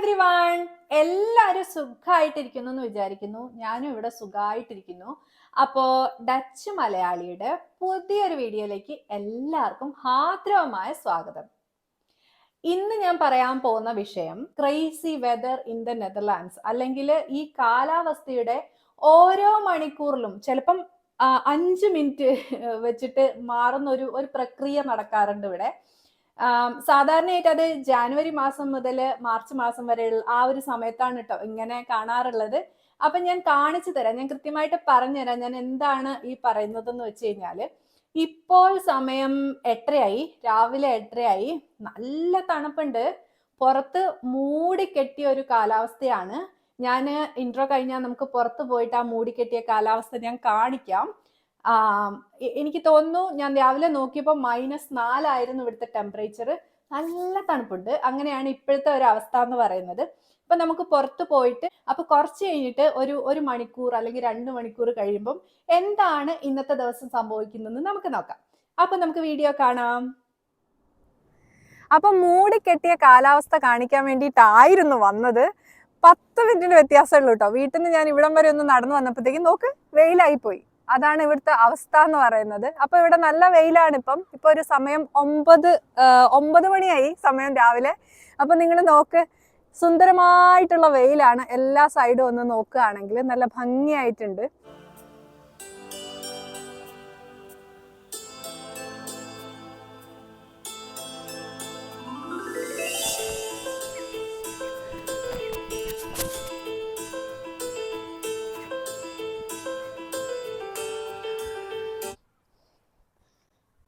Everyone, എല്ലാവരും സുഖമായിട്ടിരിക്കുന്നു എന്ന് വിചാരിക്കുന്നു. ഞാനും ഇവിടെ സുഖമായിട്ടിരിക്കുന്നു. അപ്പോ ഡച്ച് മലയാളിയുടെ പുതിയൊരു വീഡിയോയിലേക്ക് എല്ലാവർക്കും ഹാർദവമായ സ്വാഗതം. ഇന്ന് ഞാൻ പറയാൻ പോകുന്ന വിഷയം crazy weather in the Netherlands, അല്ലെങ്കിൽ ഈ കാലാവസ്ഥയുടെ ഓരോ മണിക്കൂറിലും ചിലപ്പം 5 മിനിറ്റ് വെച്ചിട്ട് മാറുന്ന ഒരു പ്രക്രിയ നടക്കാറുണ്ട് ഇവിടെ. സാധാരണയായിട്ട് അത് ജാനുവരി മാസം മുതൽ മാർച്ച് മാസം വരെയുള്ള ആ ഒരു സമയത്താണ് കേട്ടോ ഇങ്ങനെ കാണാറുള്ളത്. അപ്പൊ ഞാൻ കാണിച്ചു തരാം, ഞാൻ കൃത്യമായിട്ട് പറഞ്ഞുതരാം ഞാൻ എന്താണ് ഈ പറയുന്നതെന്ന് വെച്ച് കഴിഞ്ഞാല്. ഇപ്പോൾ സമയം 8:30 രാവിലെ 8:30. നല്ല തണുപ്പുണ്ട്, പുറത്ത് മൂടിക്കെട്ടിയ ഒരു കാലാവസ്ഥയാണ്. ഞാൻ ഇൻട്രോ കഴിഞ്ഞാൽ നമുക്ക് പുറത്ത് പോയിട്ട് ആ മൂടിക്കെട്ടിയ കാലാവസ്ഥ ഞാൻ കാണിക്കാം. എനിക്ക് തോന്നുന്നു, ഞാൻ രാവിലെ നോക്കിയപ്പോൾ -4 ആയിരുന്നു ഇവിടുത്തെ ടെമ്പറേച്ചർ. നല്ല തണുപ്പുണ്ട്. അങ്ങനെയാണ് ഇപ്പോഴത്തെ ഒരു അവസ്ഥ എന്ന് പറയുന്നത്. അപ്പൊ നമുക്ക് പുറത്ത് പോയിട്ട് അപ്പൊ കുറച്ച് കഴിഞ്ഞിട്ട് ഒരു മണിക്കൂർ അല്ലെങ്കിൽ 2 മണിക്കൂർ കഴിയുമ്പം എന്താണ് ഇന്നത്തെ ദിവസം സംഭവിക്കുന്നതെന്ന് നമുക്ക് നോക്കാം. അപ്പൊ നമുക്ക് വീഡിയോ കാണാം. അപ്പൊ മൂടിക്കെട്ടിയ കാലാവസ്ഥ കാണിക്കാൻ വേണ്ടിയിട്ടായിരുന്നു വന്നത്. 10 മിനിറ്റിന്റെ വ്യത്യാസമുള്ളൂ കേട്ടോ. വീട്ടിൽ നിന്ന് ഞാൻ ഇവിടം വരെ ഒന്ന് നടന്നു വന്നപ്പോഴത്തേക്കും നോക്ക്, വെയിലായി പോയി. അതാണ് ഇവിടുത്തെ അവസ്ഥ എന്ന് പറയുന്നത്. അപ്പൊ ഇവിടെ നല്ല വെയിലാണ്. ഇപ്പൊ ഒരു സമയം 9 മണിയായി സമയം രാവിലെ. അപ്പൊ നിങ്ങൾ നോക്ക്, സുന്ദരമായിട്ടുള്ള വെയിലാണ്. എല്ലാ സൈഡും ഒന്ന് നോക്കുകയാണെങ്കിൽ നല്ല ഭംഗിയായിട്ടുണ്ട്.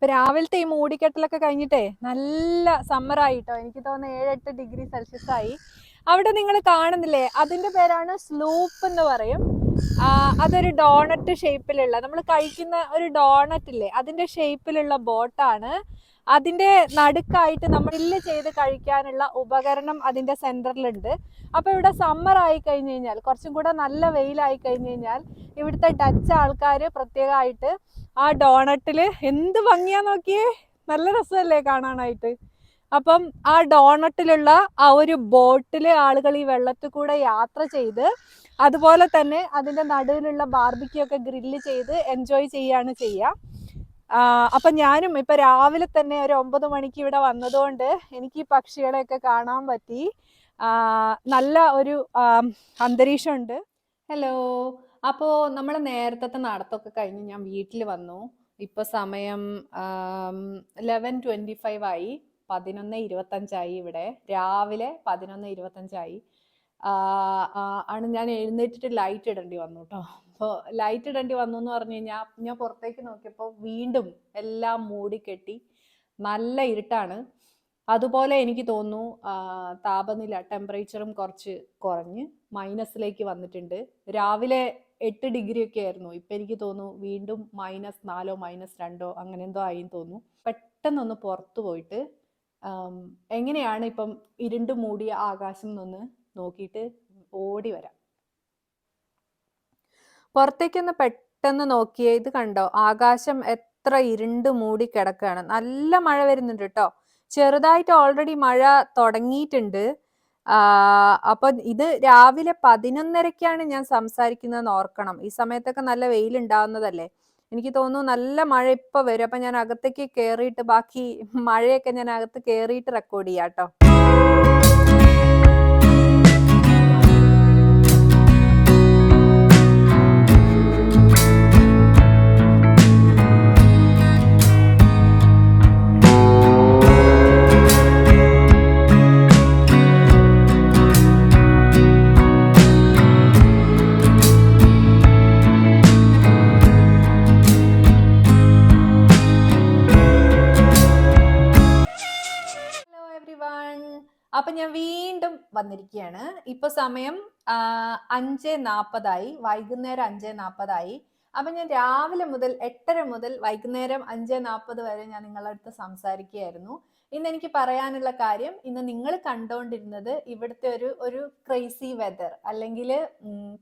രാവിലത്തെ ഈ മൂടിക്കെട്ടലൊക്കെ കഴിഞ്ഞിട്ടേ നല്ല സമ്മറായിട്ടോ. എനിക്ക് തോന്നുന്നു 7-8 ഡിഗ്രി സെൽഷ്യസ് ആയി. അവിടെ നിങ്ങൾ കാണുന്നില്ലേ, അതിന്റെ പേരാണ് സ്ലൂപ്പ് എന്ന് പറയും. അതൊരു ഡോണറ്റ് ഷേപ്പിലുള്ള, നമ്മൾ കഴിക്കുന്ന ഒരു ഡോണറ്റ് ഇല്ലേ, അതിന്റെ ഷേപ്പിലുള്ള ബോട്ടാണ്. അതിന്റെ നടുക്കായിട്ട് നമ്മൾ ഗ്രില്ല് ചെയ്ത് കഴിക്കാനുള്ള ഉപകരണം അതിന്റെ സെന്ററിലുണ്ട്. അപ്പൊ ഇവിടെ സമ്മർ ആയി കഴിഞ്ഞു കഴിഞ്ഞാൽ, കുറച്ചും കൂടെ നല്ല വെയിലായി കഴിഞ്ഞു കഴിഞ്ഞാൽ, ഇവിടുത്തെ ഡച്ച് ആൾക്കാർ പ്രത്യേകമായിട്ട് ആ ഡോണറ്റില് എന്ത് ഭംഗിയാ നോക്കിയേ, നല്ല രസമല്ലേ കാണാനായിട്ട്. അപ്പം ആ ഡോണറ്റിലുള്ള ആ ഒരു ബോട്ടില് ആളുകൾ ഈ വെള്ളത്തിൽ കൂടെ യാത്ര ചെയ്ത്, അതുപോലെ തന്നെ അതിന്റെ നടുവിലുള്ള ബാർബിക്യൂ ഒക്കെ ഗ്രില്ല് ചെയ്ത് എൻജോയ് ചെയ്യാണ് ചെയ്യുക. അപ്പൊ ഞാനും ഇപ്പൊ രാവിലെ തന്നെ ഒരു 9 മണിക്ക് ഇവിടെ വന്നതുകൊണ്ട് എനിക്ക് ഈ പക്ഷികളെയൊക്കെ കാണാൻ പറ്റി. നല്ല ഒരു അന്തരീക്ഷമുണ്ട്. ഹലോ. അപ്പോ നമ്മൾ നേരത്തെ നടത്തൊക്കെ കഴിഞ്ഞ് ഞാൻ വീട്ടിൽ വന്നു. ഇപ്പൊ സമയം 11:25 ആയി. 11:25 ഇവിടെ. രാവിലെ 11:25 ആണ് ഞാൻ എഴുന്നേറ്റിട്ട് ലൈറ്റ് ഇടേണ്ടി വന്നു കേട്ടോ. അപ്പോൾ ലൈറ്റ് ഇടേണ്ടി വന്നു എന്ന് പറഞ്ഞു കഴിഞ്ഞാൽ, ഞാൻ പുറത്തേക്ക് നോക്കിയപ്പോൾ വീണ്ടും എല്ലാം മൂടിക്കെട്ടി നല്ല ഇരുട്ടാണ്. അതുപോലെ എനിക്ക് തോന്നുന്നു താപനില, ടെമ്പറേച്ചറും കുറച്ച് കുറഞ്ഞ് മൈനസിലേക്ക് വന്നിട്ടുണ്ട്. രാവിലെ 8 ഡിഗ്രി ഒക്കെ ആയിരുന്നു. ഇപ്പം എനിക്ക് തോന്നുന്നു വീണ്ടും -4 -2 അങ്ങനെ എന്തോ ആയി തോന്നുന്നു. പെട്ടെന്നൊന്ന് പുറത്തു പോയിട്ട് എങ്ങനെയാണ് ഇപ്പം ഇരുണ്ട് മൂടിയ ആകാശം എന്നൊന്ന് നോക്കിയിട്ട് ഓടി വരാം. പുറത്തേക്കൊന്ന് പെട്ടെന്ന് നോക്കിയേ, ഇത് കണ്ടോ, ആകാശം എത്ര ഇരുണ്ട് മൂടി കിടക്കുകയാണ്. നല്ല മഴ വരുന്നുണ്ട് കേട്ടോ. ചെറുതായിട്ട് ഓൾറെഡി മഴ തുടങ്ങിയിട്ടുണ്ട്. അപ്പൊ ഇത് രാവിലെ 11:30ക്കാണ് ഞാൻ സംസാരിക്കുന്നതെന്ന് ഓർക്കണം. ഈ സമയത്തൊക്കെ നല്ല വെയിലുണ്ടാവുന്നതല്ലേ. എനിക്ക് തോന്നുന്നു നല്ല മഴ ഇപ്പൊ വരും. അപ്പൊ ഞാൻ അകത്തേക്ക് കയറിയിട്ട് ബാക്കി മഴയൊക്കെ ഞാൻ അകത്ത് കയറിയിട്ട് റെക്കോർഡ് ചെയ്യാം കേട്ടോ. അപ്പൊ ഞാൻ വീണ്ടും വന്നിരിക്കുകയാണ്. ഇപ്പൊ സമയം 5:40 ആയി, വൈകുന്നേരം 5:40 ആയി. അപ്പൊ ഞാൻ രാവിലെ മുതൽ 8:30 മുതൽ വൈകുന്നേരം 5:40 വരെ ഞാൻ നിങ്ങളുടെ അടുത്ത് സംസാരിക്കുകയായിരുന്നു. ഇന്ന് എനിക്ക് പറയാനുള്ള കാര്യം, ഇന്ന് നിങ്ങൾ കണ്ടുകൊണ്ടിരുന്നത് ഇവിടുത്തെ ഒരു ക്രേസി വെതർ, അല്ലെങ്കിൽ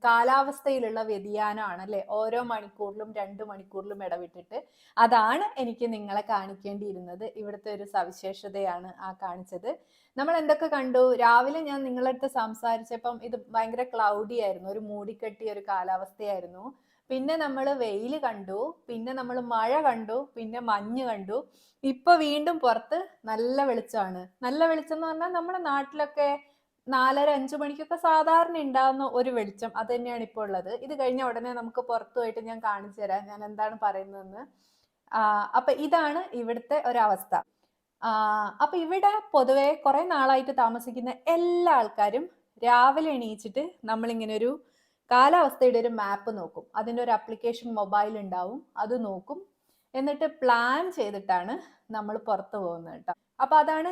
കാലാവസ്ഥയിലുള്ള വ്യതിയാനമാണ് അല്ലെ. ഓരോ മണിക്കൂറിലും 2 മണിക്കൂറിലും ഇടവിട്ടിട്ട് അതാണ് എനിക്ക് നിങ്ങളെ കാണിക്കേണ്ടിയിരുന്നത്. ഇവിടുത്തെ ഒരു സവിശേഷതയാണ് കാണിച്ചത്. നമ്മൾ എന്തൊക്കെ കണ്ടു? രാവിലെ ഞാൻ നിങ്ങളുടെ അടുത്ത് സംസാരിച്ചപ്പം ഇത് ഭയങ്കര ക്ലൗഡി ആയിരുന്നു, ഒരു മൂടിക്കെട്ടിയ ഒരു കാലാവസ്ഥയായിരുന്നു. പിന്നെ നമ്മൾ വെയിൽ കണ്ടു, പിന്നെ നമ്മൾ മഴ കണ്ടു, പിന്നെ മഞ്ഞ് കണ്ടു. ഇപ്പൊ വീണ്ടും പുറത്ത് നല്ല വെളിച്ചമാണ്. നല്ല വെളിച്ചം എന്ന് പറഞ്ഞാൽ നമ്മുടെ നാട്ടിലൊക്കെ 4:30-5 മണിക്കൊക്കെ സാധാരണ ഉണ്ടാവുന്ന ഒരു വെളിച്ചം, അത് തന്നെയാണ് ഇപ്പോൾ ഉള്ളത്. ഇത് കഴിഞ്ഞ ഉടനെ നമുക്ക് പുറത്തു പോയിട്ട് ഞാൻ കാണിച്ചു തരാം ഞാൻ എന്താണ് പറയുന്നതെന്ന്. അപ്പൊ ഇതാണ് ഇവിടുത്തെ ഒരവസ്ഥ. അപ്പൊ ഇവിടെ പൊതുവെ കുറെ നാളായിട്ട് താമസിക്കുന്ന എല്ലാ ആൾക്കാരും രാവിലെ എണീച്ചിട്ട് നമ്മളിങ്ങനെ ഒരു കാലാവസ്ഥയുടെ ഒരു മാപ്പ് നോക്കും. അതിൻ്റെ ഒരു ആപ്ലിക്കേഷൻ മൊബൈൽ ഉണ്ടാവും, അത് നോക്കും. എന്നിട്ട് പ്ലാൻ ചെയ്തിട്ടാണ് നമ്മൾ പുറത്തു പോകുന്നത് കേട്ടോ. അപ്പൊ അതാണ്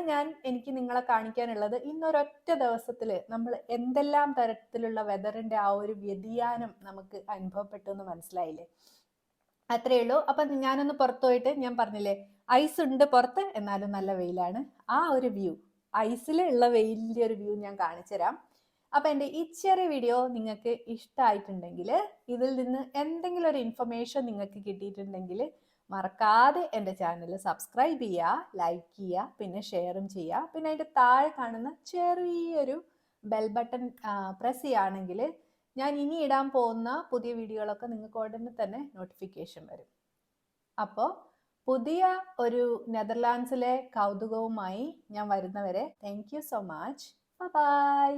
എനിക്ക് നിങ്ങളെ കാണിക്കാനുള്ളത്. ഇന്നൊരൊറ്റ ദിവസത്തിൽ നമ്മൾ എന്തെല്ലാം തരത്തിലുള്ള വെതറിന്റെ ആ ഒരു വ്യതിയാനം നമുക്ക് അനുഭവപ്പെട്ടു എന്ന് മനസ്സിലായില്ലേ? അത്രയേ ഉള്ളൂ. അപ്പൊ ഞാനൊന്ന് പുറത്തു പോയിട്ട്, ഞാൻ പറഞ്ഞില്ലേ ഐസ് ഉണ്ട് പുറത്ത്, എന്നാലും നല്ല വെയിലാണ്. ആ ഒരു വ്യൂ, ഐസിലുള്ള വെയിലിന്റെ ഒരു വ്യൂ ഞാൻ കാണിച്ചു തരാം. അപ്പൊ എൻ്റെ ഈ ചെറിയ വീഡിയോ നിങ്ങൾക്ക് ഇഷ്ടമായിട്ടുണ്ടെങ്കിൽ, ഇതിൽ നിന്ന് എന്തെങ്കിലും ഒരു ഇൻഫർമേഷൻ നിങ്ങൾക്ക് കിട്ടിയിട്ടുണ്ടെങ്കിൽ, മറക്കാതെ എൻ്റെ ചാനൽ സബ്സ്ക്രൈബ് ചെയ്യുക, ലൈക്ക് ചെയ്യുക, പിന്നെ ഷെയറും ചെയ്യുക. പിന്നെ അതിൻ്റെ താഴെ കാണുന്ന ചെറിയൊരു ബെൽ ബട്ടൺ പ്രസ് ചെയ്യുകയാണെങ്കിൽ ഞാൻ ഇനി ഇടാൻ പോകുന്ന പുതിയ വീഡിയോകളൊക്കെ നിങ്ങൾക്ക് ഉടനെ തന്നെ നോട്ടിഫിക്കേഷൻ വരും. അപ്പോൾ പുതിയ ഒരു നെതർലാൻഡ്സിലെ കൗതുകവുമായി ഞാൻ വരുന്നവരെ thank you so much. By.